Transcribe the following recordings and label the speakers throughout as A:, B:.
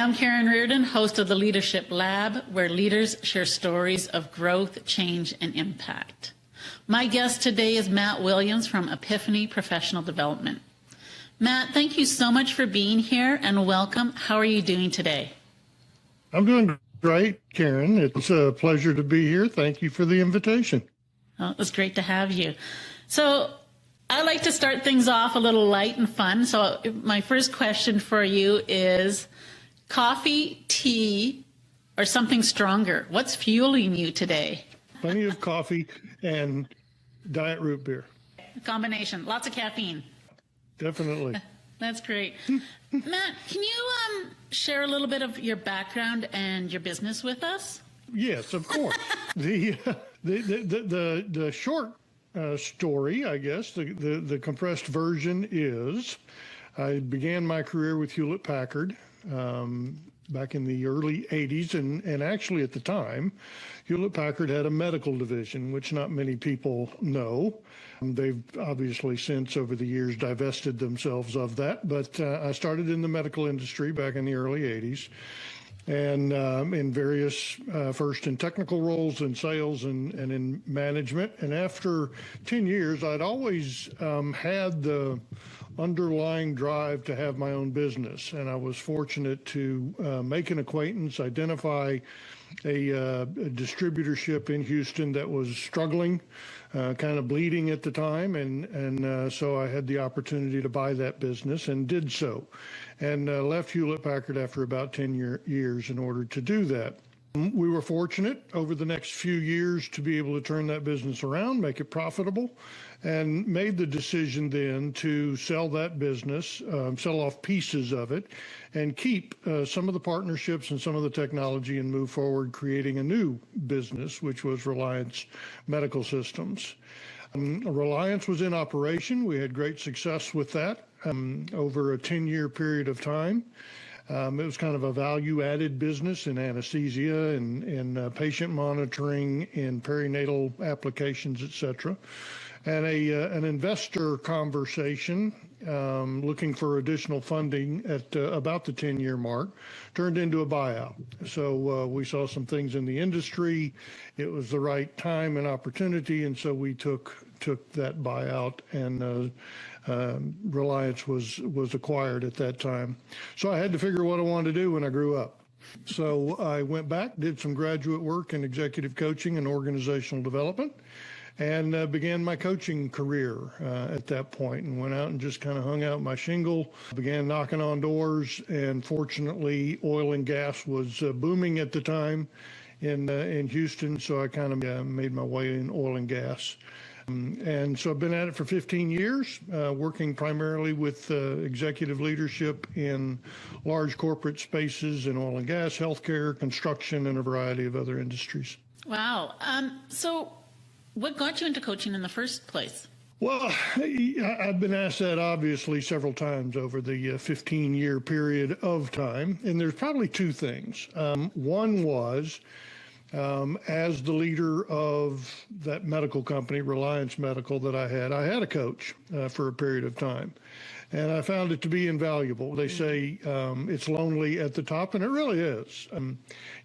A: I'm Karen Riordan, host of the Leadership Lab, where leaders share stories of growth, change, and impact. My guest today is Matt Williams from Epiphany Professional Development. Matt, thank you so much for being here and welcome. How are you doing today?
B: I'm doing great, Karen. It's a pleasure to be here. Thank you for the invitation.
A: Well, it was great to have you. So I like to start things off a little light and fun. So my first question for you is coffee, tea, or something stronger? What's fueling you today?
B: Plenty of coffee and diet root beer.
A: A combination, lots of caffeine.
B: Definitely.
A: That's great. Matt, can you share a little bit of your background and your business with us?
B: Yes, of course. The short story, I guess, the compressed version is I began my career with Hewlett-Packard back in the early 80s. And actually at the time, Hewlett-Packard had a medical division, which not many people know. They've obviously since over the years divested themselves of that. But I started in the medical industry back in the early 80s. And in various, first in technical roles, in sales and in management. And after 10 years, I'd always had the underlying drive to have my own business. And I was fortunate to make an acquaintance, identify a distributorship in Houston that was struggling, kind of bleeding at the time. And so I had the opportunity to buy that business and did so. And left Hewlett-Packard after about 10 years in order to do that. We were fortunate over the next few years to be able to turn that business around, make it profitable, and made the decision then to sell that business, sell off pieces of it, and keep some of the partnerships and some of the technology and move forward, creating a new business, which was Reliance Medical Systems. Reliance was in operation. We had great success with that over a 10-year period of time. It was kind of a value-added business in anesthesia and in patient monitoring, in perinatal applications, et cetera. And an investor conversation looking for additional funding at about the 10-year mark turned into a buyout. So we saw some things in the industry. It was the right time and opportunity, and so we took that buyout, and Reliance was acquired at that time. So I had to figure what I wanted to do when I grew up. So I went back, did some graduate work in executive coaching and organizational development, and began my coaching career at that point, and went out and just kind of hung out my shingle, began knocking on doors, and fortunately oil and gas was booming at the time in Houston, so I kind of made my way in oil and gas. And so I've been at it for 15 years, working primarily with executive leadership in large corporate spaces in oil and gas, healthcare, construction, and a variety of other industries.
A: Wow. So what got you into coaching in the first place?
B: Well, I've been asked that obviously several times over the 15-year period of time, and there's probably two things. One was, as the leader of that medical company, Reliance Medical, that I had a coach for a period of time. And I found it to be invaluable. They say it's lonely at the top, and it really is.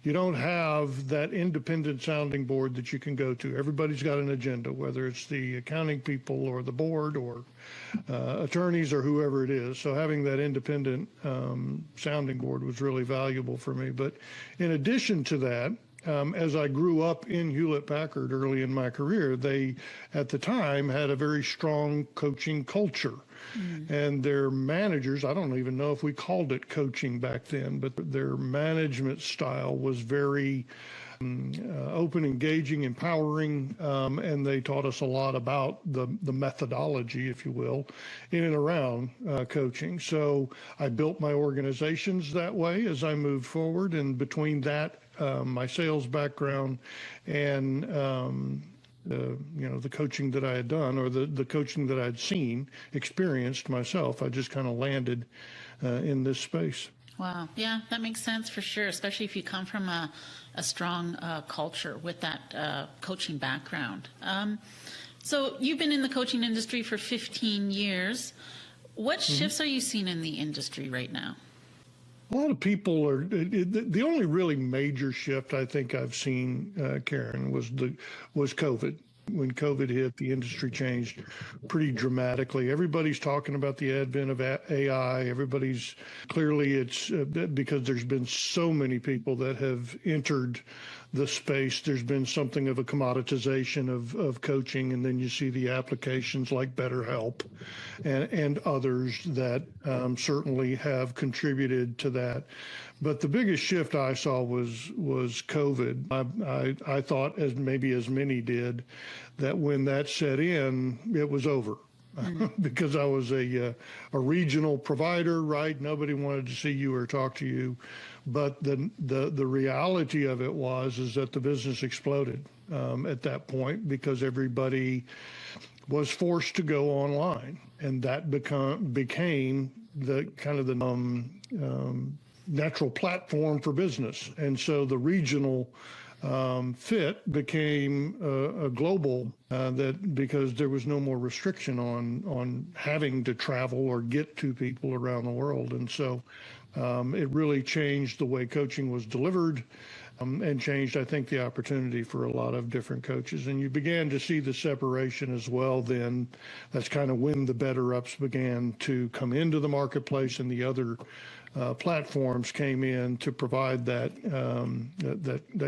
B: You don't have that independent sounding board that you can go to. Everybody's got an agenda, whether it's the accounting people or the board or attorneys or whoever it is. So having that independent sounding board was really valuable for me. But in addition to that, as I grew up in Hewlett-Packard early in my career, they, at the time, had a very strong coaching culture. And their managers, I don't even know if we called it coaching back then, but their management style was very open, engaging, empowering, and they taught us a lot about the methodology, if you will, in and around coaching. So I built my organizations that way as I moved forward, and between that, my sales background and the coaching that I had done, or the coaching that I'd seen, experienced myself, I just kind of landed in this space.
A: Wow. Yeah, that makes sense for sure, especially if you come from a strong culture with that coaching background. So you've been in the coaching industry for 15 years. What shifts are you seeing in the industry right now?
B: A lot of people are, the only really major shift I think I've seen, Karen, was COVID. When COVID hit, the industry changed pretty dramatically. Everybody's talking about the advent of AI. Everybody's clearly it's because there's been so many people that have entered the space. There's been something of a commoditization of coaching, and then you see the applications like BetterHelp and others that certainly have contributed to that. But the biggest shift I saw was COVID. I thought, as many did, that when that set in, it was over. Because I was a regional provider, right? Nobody wanted to see you or talk to you. But the reality of it is that the business exploded at that point because everybody was forced to go online, and that became the kind of the natural platform for business. And so the regional fit became a global that because there was no more restriction on having to travel or get to people around the world. And so it really changed the way coaching was delivered and changed, I think, the opportunity for a lot of different coaches. And you began to see the separation as well then. That's kind of when the better ups began to come into the marketplace, and the other platforms came in to provide that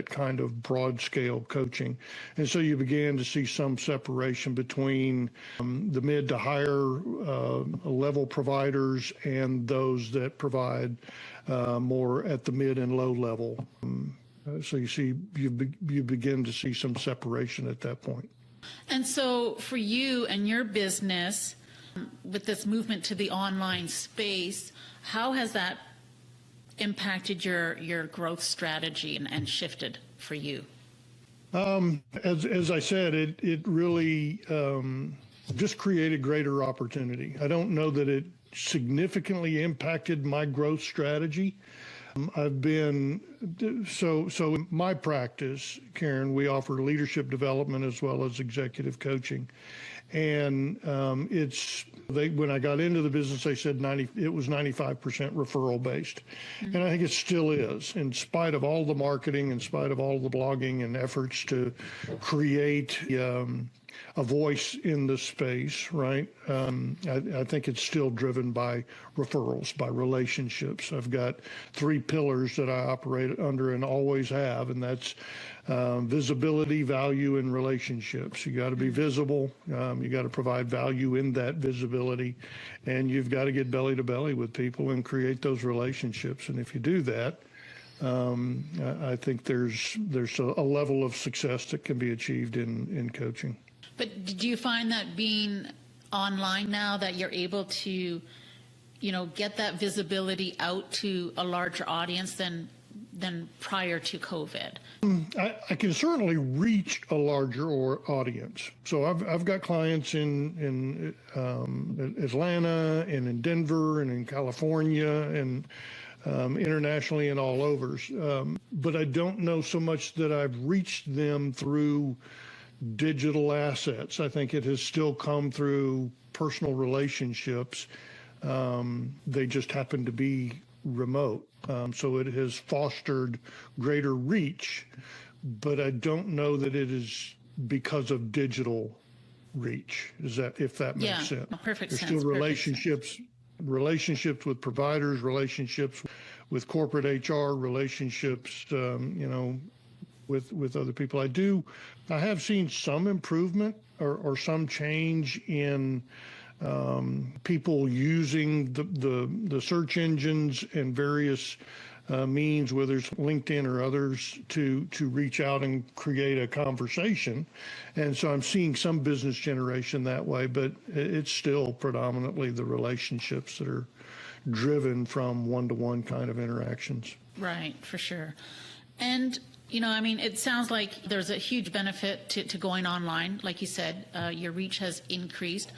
B: kind of broad scale coaching. And so you began to see some separation between the mid to higher level providers and those that provide more at the mid and low level. So you begin to see some separation at that point.
A: And so for you and your business, with this movement to the online space, how has that impacted your growth strategy and shifted for you?
B: As I said, it really just created greater opportunity. I don't know that it significantly impacted my growth strategy. I've been, so in my practice, Karen, we offer leadership development as well as executive coaching. And when I got into the business, they said it was 95% referral based. And I think it still is, in spite of all the marketing, in spite of all the blogging and efforts to create a voice in the space, right? I think it's still driven by referrals, by relationships. I've got 3 pillars that I operate under and always have, and that's visibility, value, and relationships. You got to be visible. You got to provide value in that visibility, and you've got to get belly to belly with people and create those relationships. And if you do that, I think there's a level of success that can be achieved in coaching.
A: But did you find that being online now that you're able to, get that visibility out to a larger audience than prior to COVID?
B: I can certainly reach a larger audience. So I've got clients in Atlanta and in Denver and in California and internationally and all over. But I don't know so much that I've reached them through digital assets. I think it has still come through personal relationships. They just happen to be remote. So it has fostered greater reach, but I don't know that it is because of digital reach. If that makes sense?
A: Perfect sense.
B: There's still relationships with providers, relationships with corporate HR, relationships, with other people. I have seen some improvement or some change in people using the search engines and various means, whether it's LinkedIn or others, to reach out and create a conversation. And so I'm seeing some business generation that way, but it's still predominantly the relationships that are driven from one-to-one kind of interactions.
A: Right, for sure. And it sounds like there's a huge benefit to going online. Like you said, your reach has increased.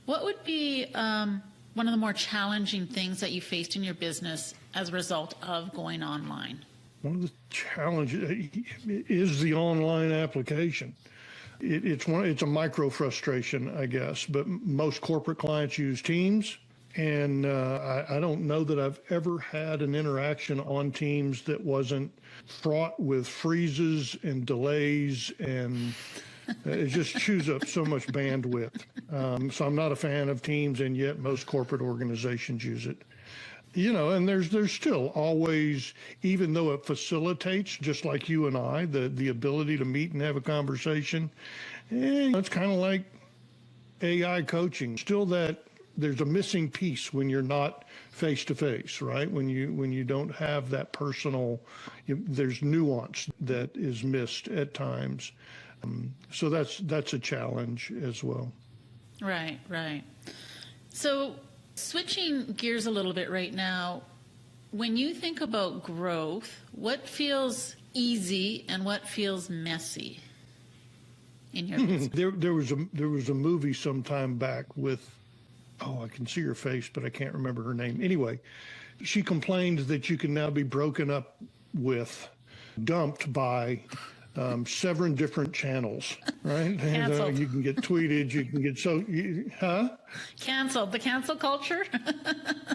A: What would be one of the more challenging things that you faced in your business as a result of going online?
B: One of the challenges is the online application. It's a micro frustration, I guess, but most corporate clients use Teams, And I don't know that I've ever had an interaction on Teams that wasn't fraught with freezes and delays, and it just chews up so much bandwidth. So I'm not a fan of Teams, and yet most corporate organizations use it. And there's still always, even though it facilitates, just like you and I, the ability to meet and have a conversation, it's kind of like AI coaching. Still that there's a missing piece when you're not face to face, right? When you don't have that personal, there's nuance that is missed at times. So that's a challenge as well.
A: Right, right. So switching gears a little bit right now, when you think about growth, what feels easy and what feels messy in your business?
B: There was a movie some time back with, I can see her face, but I can't remember her name. Anyway, she complained that you can now be broken up with, dumped by 7 different channels, right? And you can get tweeted, you can get
A: Canceled. The cancel culture?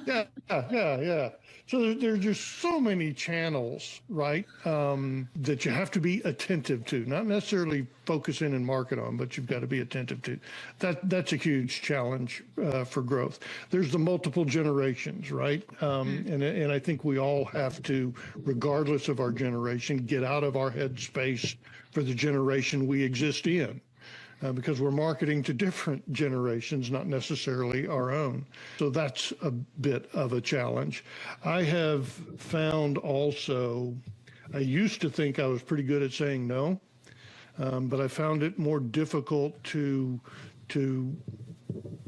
B: Yeah. So there's just so many channels, right, that you have to be attentive to, not necessarily focus in and market on, but you've got to be attentive to. That's a huge challenge for growth. There's the multiple generations, right? And I think we all have to, regardless of our generation, get out of our head space for the generation we exist in. Because we're marketing to different generations, not necessarily our own. So that's a bit of a challenge. I have found also, I used to think I was pretty good at saying no, but I found it more difficult to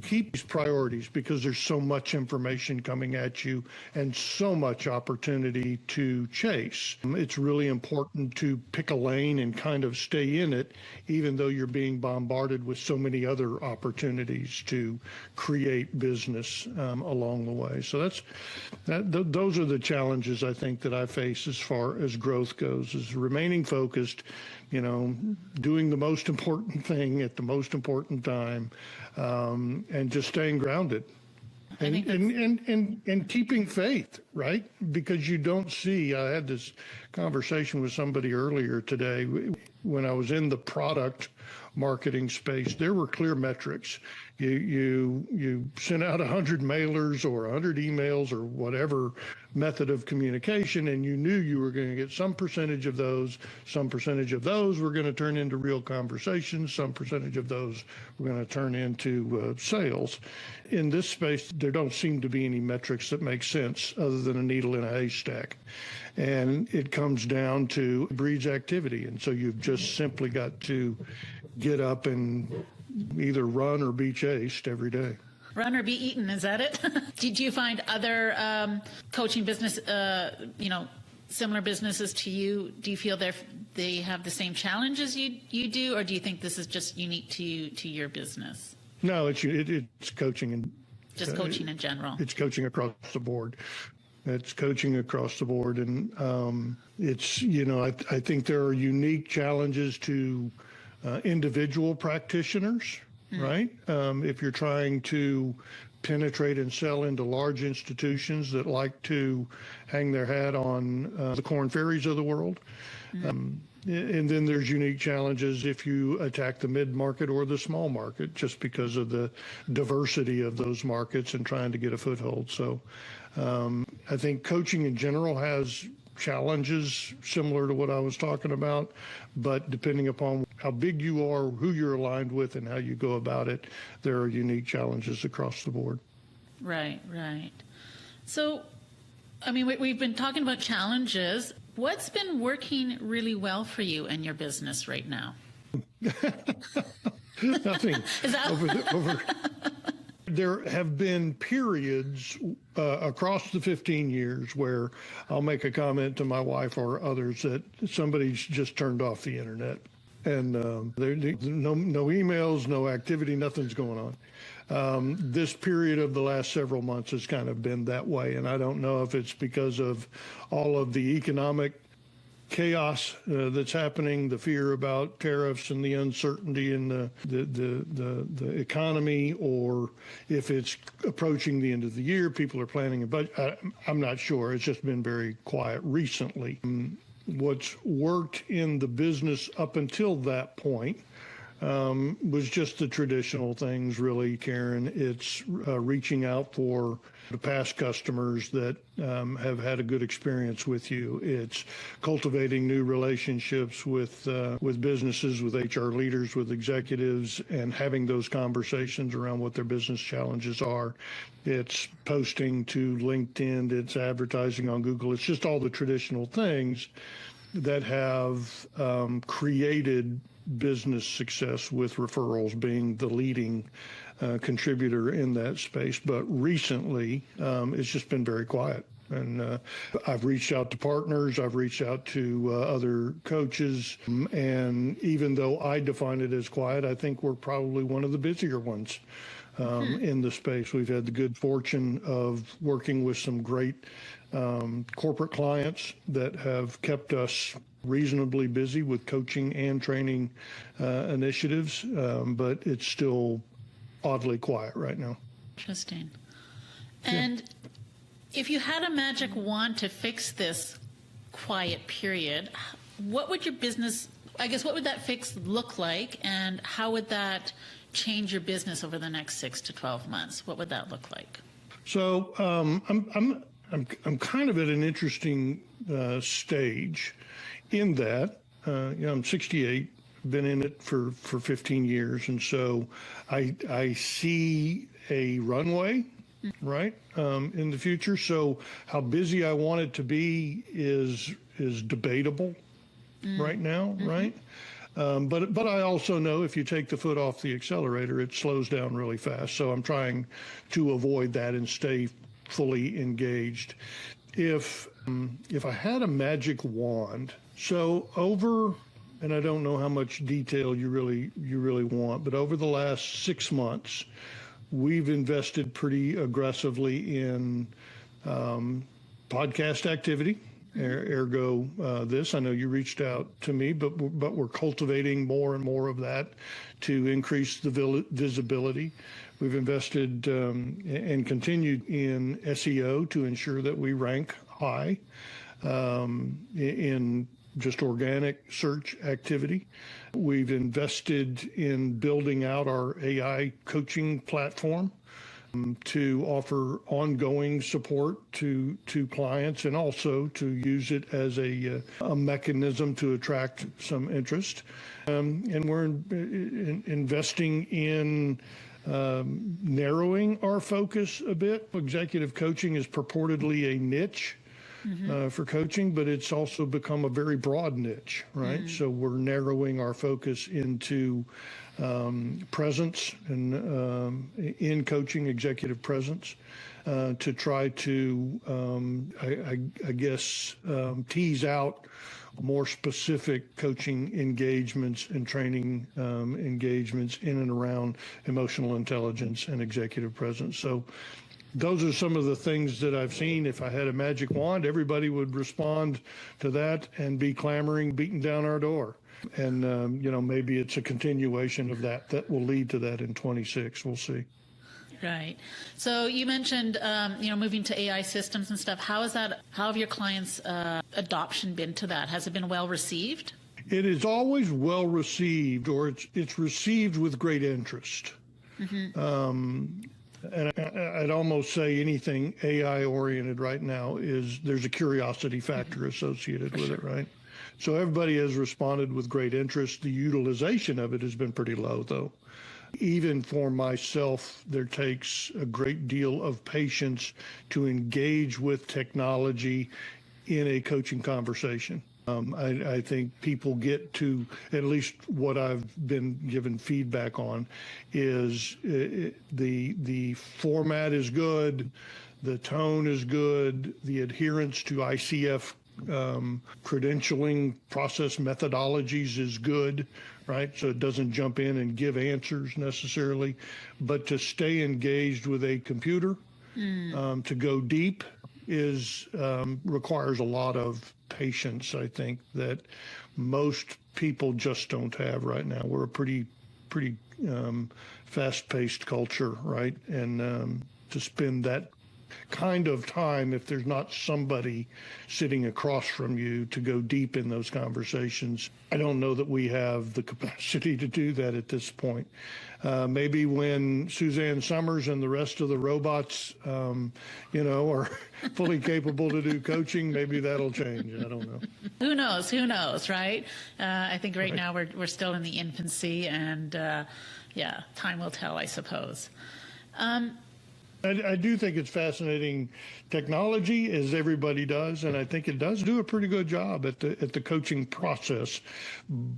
B: keep these priorities because there's so much information coming at you and so much opportunity to chase. It's really important to pick a lane and kind of stay in it, even though you're being bombarded with so many other opportunities to create business along the way. So those are the challenges I think that I face as far as growth goes, is remaining focused, doing the most important thing at the most important time, and just staying grounded and keeping faith, right? Because you don't see, I had this conversation with somebody earlier today when I was in the product marketing space. There were clear metrics. You sent out 100 mailers or 100 emails or whatever method of communication, and you knew you were going to get some percentage of those. Some percentage of those were going to turn into real conversations. Some percentage of those were going to turn into sales. In this space, there don't seem to be any metrics that make sense other than a needle in a haystack. And it comes down to breeds activity. And so you've just simply got to get up and either run or be chased every day.
A: Run or be eaten, is that it? Did you find other coaching business, similar businesses to you? Do you feel they have the same challenges you do, or do you think this is just unique to your business?
B: No, it's coaching and
A: just coaching in general.
B: It's coaching across the board. It's coaching across the board, and I think there are unique challenges to individual practitioners, right? If you're trying to penetrate and sell into large institutions that like to hang their hat on the Korn Ferries of the world. And then there's unique challenges if you attack the mid-market or the small market, just because of the diversity of those markets and trying to get a foothold. So I think coaching in general has challenges similar to what I was talking about, but depending upon how big you are, who you're aligned with, and how you go about it, there are unique challenges across the board.
A: Right. So, we've been talking about challenges. What's been working really well for you and your business right now?
B: Nothing.
A: Is that
B: There have been periods across the 15 years where I'll make a comment to my wife or others that somebody's just turned off the internet, and there's no emails, no activity, nothing's going on. This period of the last several months has kind of been that way, and I don't know if it's because of all of the economic chaos that's happening, the fear about tariffs and the uncertainty in the economy, or if it's approaching the end of the year, people are planning a budget. I'm not sure. It's just been very quiet recently. What's worked in the business up until that point was just the traditional things, really, Karen. It's reaching out for the past customers that have had a good experience with you. It's cultivating new relationships with businesses, with HR leaders, with executives, and having those conversations around what their business challenges are. It's posting to LinkedIn. It's advertising on Google. It's just all the traditional things that have created business success, with referrals being the leading contributor in that space. But recently, it's just been very quiet. And I've reached out to partners, I've reached out to other coaches, and even though I define it as quiet, I think we're probably one of the busier ones in the space. We've had the good fortune of working with some great corporate clients that have kept us reasonably busy with coaching and training initiatives, but it's still oddly quiet right now.
A: Interesting. And if you had a magic wand to fix this quiet period, what would your business, I guess, what would that fix look like, and how would that change your business over the next 6 to 12 months? What would that look like?
B: So I'm kind of at an interesting stage in that, I'm 68, been in it for 15 years. And so I see a runway, right, in the future. So how busy I want it to be is debatable right now, right? But I also know if you take the foot off the accelerator, it slows down really fast. So I'm trying to avoid that and stay fully engaged. If I had a magic wand, so over, and I don't know how much detail you really want, but over the last 6 months, we've invested pretty aggressively in podcast activity. Ergo, this. I know you reached out to me, but we're cultivating more and more of that to increase the visibility. We've invested and continued in SEO to ensure that we rank high in just organic search activity. We've invested in building out our AI coaching platform to offer ongoing support to clients, and also to use it as a mechanism to attract some interest. And we're investing in narrowing our focus a bit. Executive coaching is purportedly a niche for coaching, but it's also become a very broad niche, right? So we're narrowing our focus into presence and in coaching, executive presence, to try to, I guess, tease out more specific coaching engagements and training engagements in and around emotional intelligence and executive presence. So those are some of the things that I've seen. If I had a magic wand, everybody would respond to that and be clamoring, beating down our door. And, maybe it's a continuation of that will lead to that in 26. We'll see.
A: Right. So you mentioned, moving to AI systems and stuff. How have your clients' adoption been to that? Has it been well received?
B: It is always well received, or it's received with great interest. And I'd almost say anything AI oriented right now there's a curiosity factor associated with it, right? So everybody has responded with great interest. The utilization of it has been pretty low, though. Even for myself, there takes a great deal of patience to engage with technology in a coaching conversation. I think people get to, at least what I've been given feedback on, is the format is good, the tone is good, the adherence to ICF credentialing process methodologies is good, right? So it doesn't jump in and give answers necessarily, but to stay engaged with a computer, to go deep requires a lot of patience, I think, that most people just don't have right now. We're a pretty fast-paced culture, right? And to spend that kind of time, if there's not somebody sitting across from you to go deep in those conversations, I don't know that we have the capacity to do that at this point. Maybe when Suzanne Summers and the rest of the robots, are fully capable to do coaching, maybe that'll change. I don't know.
A: Who knows? Who knows, right? I think right now we're still in the infancy, and time will tell, I suppose.
B: I do think it's fascinating technology, as everybody does, and I think it does do a pretty good job at the coaching process,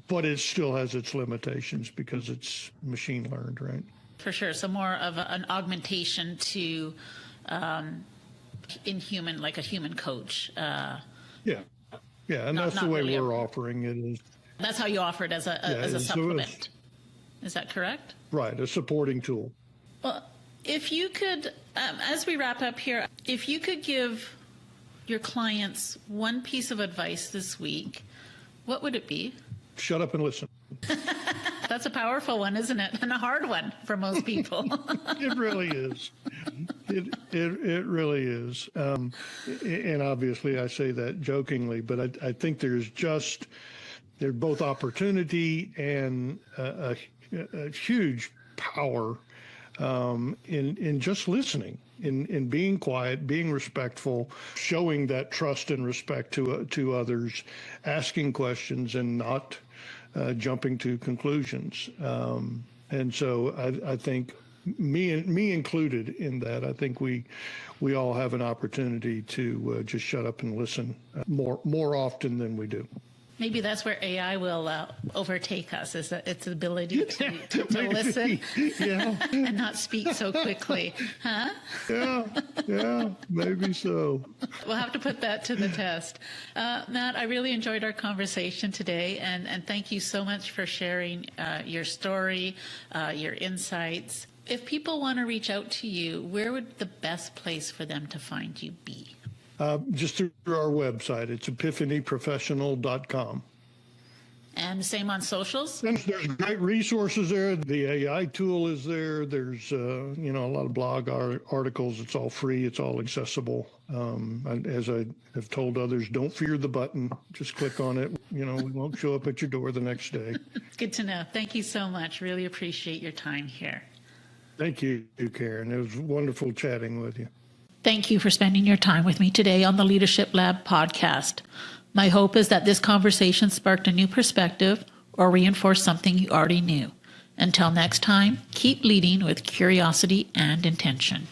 B: but it still has its limitations because it's machine learned, right?
A: For sure. So more of an augmentation to inhuman, like a human coach.
B: Yeah, and that's the way
A: really
B: we're offering it. Is
A: that's how you offer it as a supplement. Is that correct?
B: Right, a supporting tool.
A: Well, if you could, as we wrap up here, if you could give your clients one piece of advice this week, what would it be?
B: Shut up and listen.
A: That's a powerful one, isn't it? And a hard one for most people.
B: It really is. It really is. And obviously I say that jokingly, but I think there's both opportunity and a huge power in just listening, in being quiet, being respectful, showing that trust and respect to others, asking questions and not jumping to conclusions. And so I think me included in that, I think we all have an opportunity to just shut up and listen more often than we do.
A: Maybe that's where AI will overtake us, is its ability to listen and not speak so quickly. Huh?
B: Yeah, maybe so.
A: We'll have to put that to the test. Matt, I really enjoyed our conversation today, and thank you so much for sharing your story, your insights. If people want to reach out to you, where would the best place for them to find you be?
B: Just through our website. It's epiphanyprofessional.com.
A: And same on socials?
B: And there's great resources there. The AI tool is there. There's, a lot of blog articles. It's all free. It's all accessible. As I have told others, don't fear the button. Just click on it. We won't show up at your door the next day.
A: Good to know. Thank you so much. Really appreciate your time here.
B: Thank you, Karen. It was wonderful chatting with you.
A: Thank you for spending your time with me today on the Leadership Lab podcast. My hope is that this conversation sparked a new perspective or reinforced something you already knew. Until next time, keep leading with curiosity and intention.